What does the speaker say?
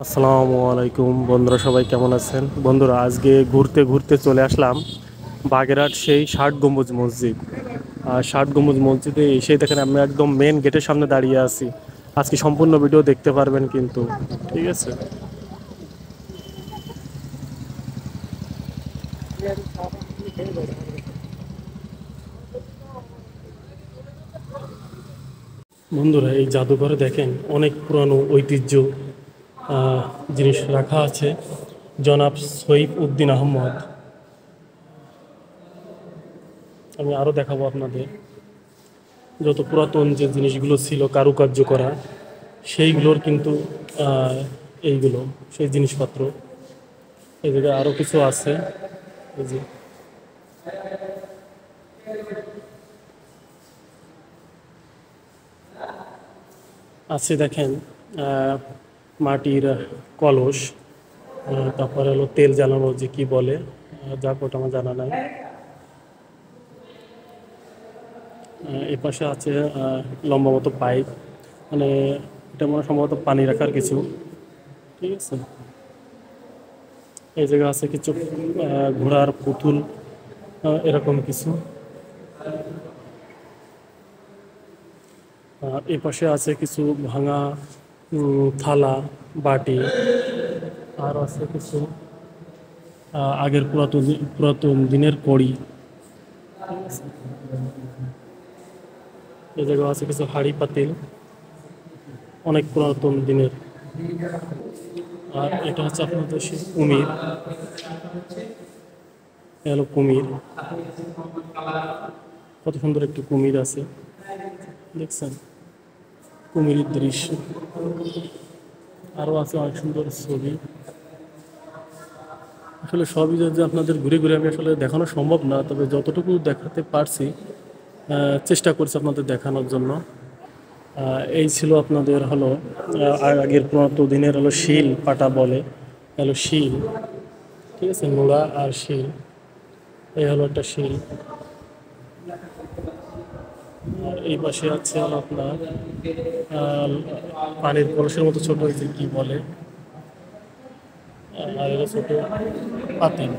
আসসালামু আলাইকুম বন্ধুরা, সবাই কেমন আছেন? বন্ধুরা, আজকে ঘুরতে ঘুরতে চলে আসলাম বাগেরহাট সেই 60 গম্বুজ মসজিদ। আর 60 গম্বুজ মসজিদে এসে দেখেন আমি একদম মেন গেটের সামনে দাঁড়িয়ে আছি। আজকে সম্পূর্ণ ভিডিও দেখতে পারবেন কিন্তু, ঠিক আছে? বন্ধুরা, এই জাদুঘরে দেখেন অনেক পুরানো ঐতিহ্য আহ, জিনিস রাখা আছে। জনাব সইফ উদ্দিন আহমদ, আমি আরও দেখাবো আপনাদের যত পুরাতন যে জিনিসগুলো ছিল কারুকার্য করা, সেইগুলোর কিন্তু আহ, এইগুলো সেই জিনিসপত্র। এই জায়গায় আরও কিছু আছে। এই যে আছে দেখেন, আহ, মাটির কলস, তারপরে হলো তেল জ্বালানো যে কি বলে, যাক ওটা আমার জানা নাই। এ পাশে আছে লম্বা মতো পাইপ, মানে এটা মনে হয় সম্ভবত পানি রাখার কিছু, ঠিক আছে। এই জায়গায় আছে কিছু ঘোড়ার পুতুল, এরকম কিছু। আর এ পাশে আছে কিছু ভাঙা থালা, বাটি। আর আছে কিছু আগের পুরাতন পুরাতন দিনের কড়ি। এই জায়গায় আছে কিছু হাঁড়ি পাতিল, অনেক পুরাতন দিনের। আর এটা হচ্ছে আপনাদের সেই কুমির, এ হলো কুমির। কত সুন্দর একটি কুমির আছে, দেখছেন? কুমিরের দৃশ্য। আরও আছে অনেক সুন্দর ছবি। আসলে সবই যে আপনাদের ঘুরে ঘুরে আমি আসলে দেখানো সম্ভব না, তবে যতটুকু দেখাতে পারছি চেষ্টা করছি আপনাদের দেখানোর জন্য। এই ছিল আপনাদের হলো আগের পুরাতন দিনের হলো শিল পাটা বলে, হলো শিল, ঠিক আছে, নোড়া আর শিল। এই হলো একটা শিল। আর এই পাশে আছে হলো আপনার আহ, পানির কলসের মতো ছোট, এই যে কি বলে, আর এটা ছোট পাতিল।